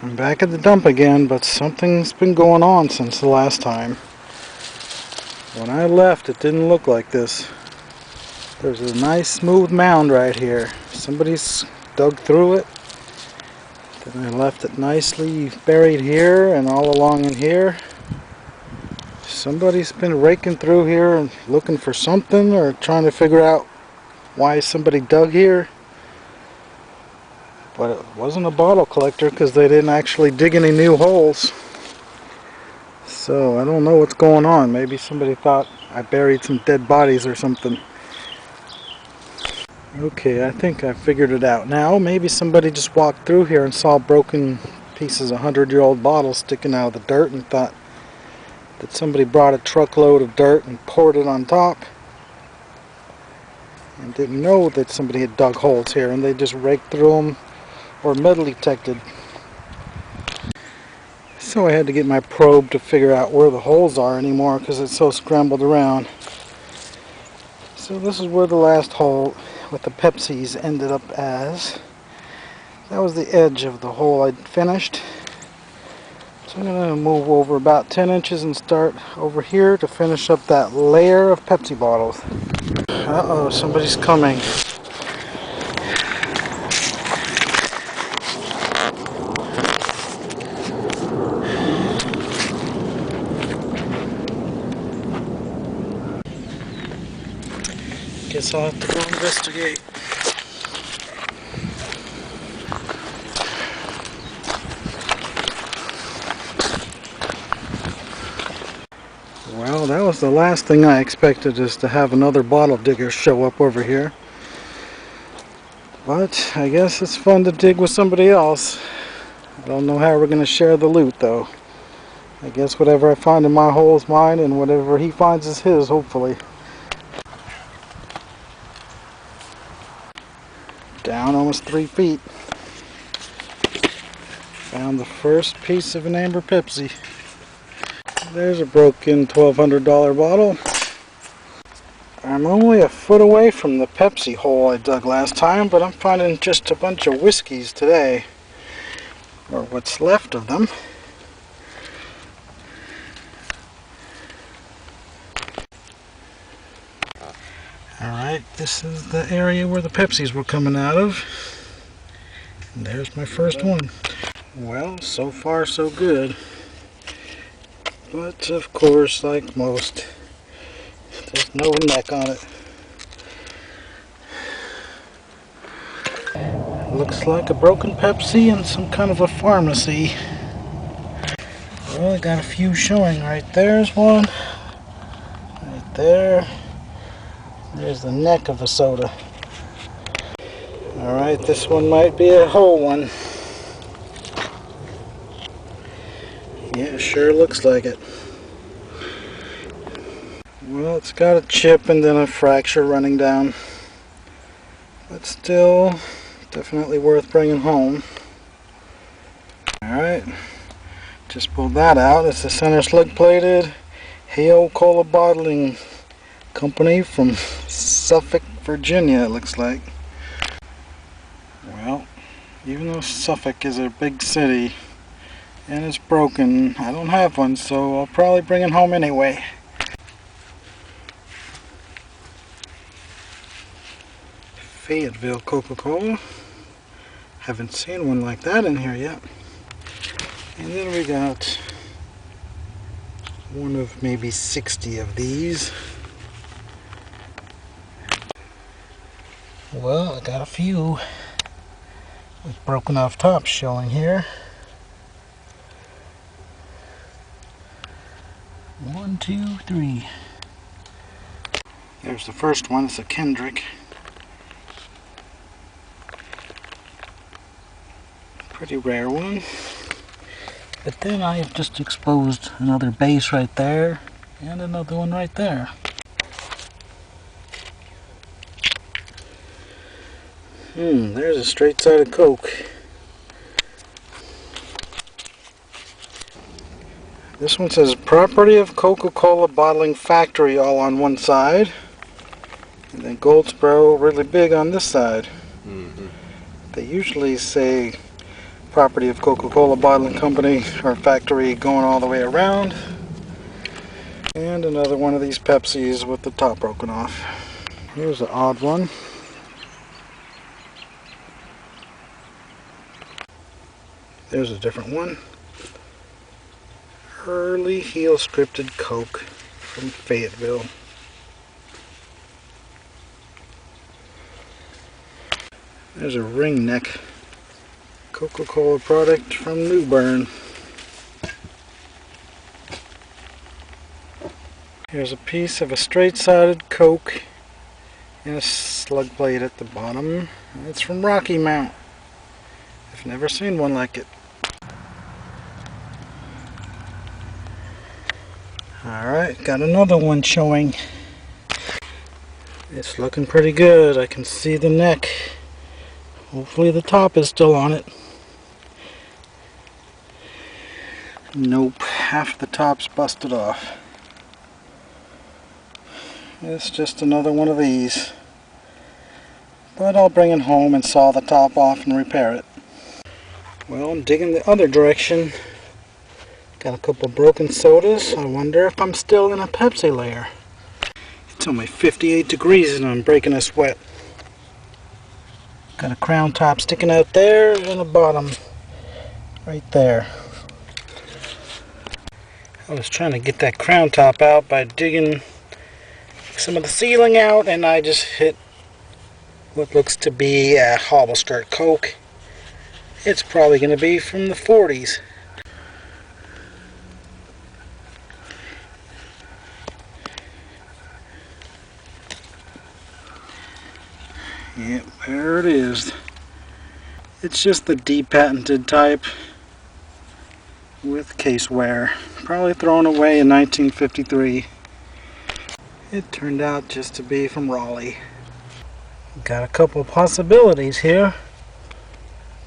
I'm back at the dump again, but something's been going on since the last time. When I left, it didn't look like this. There's a nice smooth mound right here. Somebody's dug through it. Then I left it nicely buried here and all along in here. Somebody's been raking through here and looking for something or trying to figure out why somebody dug here. But it wasn't a bottle collector because they didn't actually dig any new holes. So I don't know what's going on. Maybe somebody thought I buried some dead bodies or something. Okay, I think I figured it out now. Maybe somebody just walked through here and saw broken pieces of 100-year-old bottles sticking out of the dirt and thought that somebody brought a truckload of dirt and poured it on top and didn't know that somebody had dug holes here, and they just raked through them or metal detected. So I had to get my probe to figure out where the holes are anymore because it's so scrambled around. So this is where the last hole with the Pepsis ended up as. That was the edge of the hole I'd finished. So I'm going to move over about 10 inches and start over here to finish up that layer of Pepsi bottles. Uh-oh, somebody's coming. Guess I'll have to go investigate. Well, that was the last thing I expected, is to have another bottle digger show up over here. But I guess it's fun to dig with somebody else. I don't know how we're going to share the loot though. I guess whatever I find in my hole is mine, and whatever he finds is his, hopefully. Down almost 3 feet. Found the first piece of an amber Pepsi. There's a broken $1,200 bottle. I'm only a foot away from the Pepsi hole I dug last time, but I'm finding just a bunch of whiskeys today. Or what's left of them. Alright, this is the area where the Pepsis were coming out of. And there's my first one. Well, so far so good. But of course, like most, there's no neck on it. Looks like a broken Pepsi and some kind of a pharmacy. Well, I got a few showing. Right there's one. Right there. There's the neck of a soda. Alright, this one might be a whole one. Yeah, sure looks like it. Well, it's got a chip and then a fracture running down. But still, definitely worth bringing home. Alright, just pulled that out. It's the center slug plated Hale Cola Bottling Company from Suffolk, Virginia, it looks like. Well, even though Suffolk is a big city and it's broken, I don't have one, so I'll probably bring it home anyway. Fayetteville Coca-Cola. Haven't seen one like that in here yet. And then we got one of maybe 60 of these. Well, I got a few with broken off tops showing here. 1, 2, 3. There's the first one. It's a Kendrick. Pretty rare one. But then I have just exposed another base right there and another one right there. There's a straight side of Coke. This one says property of Coca-Cola bottling factory all on one side. And then Goldsboro really big on this side. They usually say property of Coca-Cola Bottling Company, or factory, going all the way around. And another one of these Pepsis with the top broken off. Here's an odd one. There's a different one. Early heel scripted Coke from Fayetteville. There's a ring neck Coca-Cola product from New Bern. Here's a piece of a straight-sided Coke and a slug plate at the bottom. It's from Rocky Mount. I've never seen one like it. Alright, got another one showing. It's looking pretty good. I can see the neck. Hopefully the top is still on it. Nope, half the top's busted off. It's just another one of these. But I'll bring it home and saw the top off and repair it. Well, I'm digging the other direction. Got a couple broken sodas. I wonder if I'm still in a Pepsi layer. It's only 58 degrees and I'm breaking a sweat. Got a crown top sticking out there and a bottom right there. I was trying to get that crown top out by digging some of the ceiling out, and I just hit what looks to be a hobble skirt Coke. It's probably going to be from the 40s. Yep, there it is. It's just the depatented type with case wear. Probably thrown away in 1953. It turned out just to be from Raleigh. Got a couple possibilities here.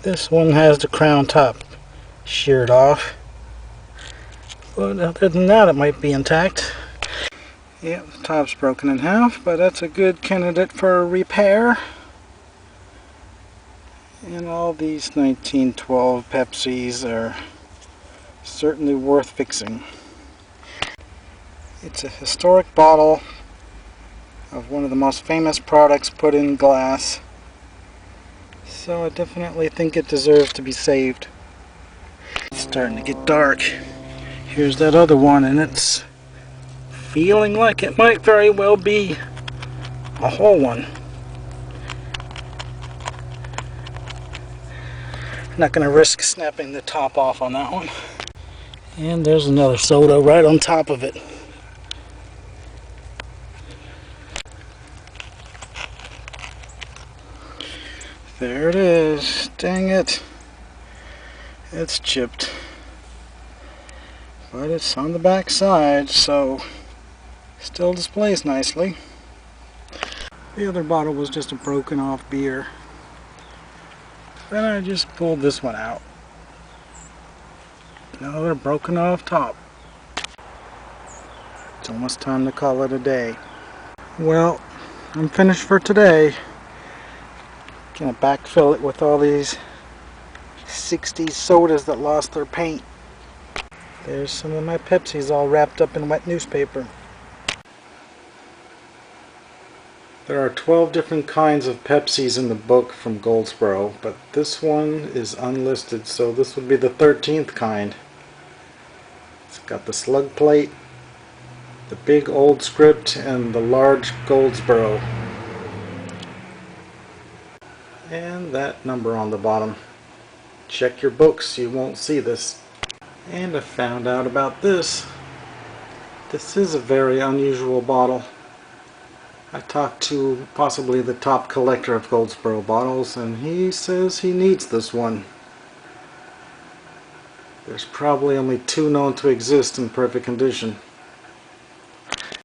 This one has the crown top sheared off. But other than that, it might be intact. Yep, the top's broken in half, but that's a good candidate for a repair. And all these 1912 Pepsis are certainly worth fixing. It's a historic bottle of one of the most famous products put in glass. So I definitely think it deserves to be saved. It's starting to get dark. Here's that other one, and it's feeling like it might very well be a whole one. Not going to risk snapping the top off on that one. And there's another soda right on top of it. There it is. Dang it. It's chipped. But it's on the back side, so still displays nicely. The other bottle was just a broken off beer. Then I just pulled this one out. Another broken off top. It's almost time to call it a day. Well, I'm finished for today. Gonna backfill it with all these 60s sodas that lost their paint. There's some of my Pepsis all wrapped up in wet newspaper. There are 12 different kinds of Pepsis in the book from Goldsboro, but this one is unlisted, so this would be the 13th kind. It's got the slug plate, the big old script, and the large Goldsboro. And that number on the bottom. Check your books, you won't see this. And I found out about this. This is a very unusual bottle. I talked to possibly the top collector of Goldsboro bottles, and he says he needs this one. There's probably only 2 known to exist in perfect condition.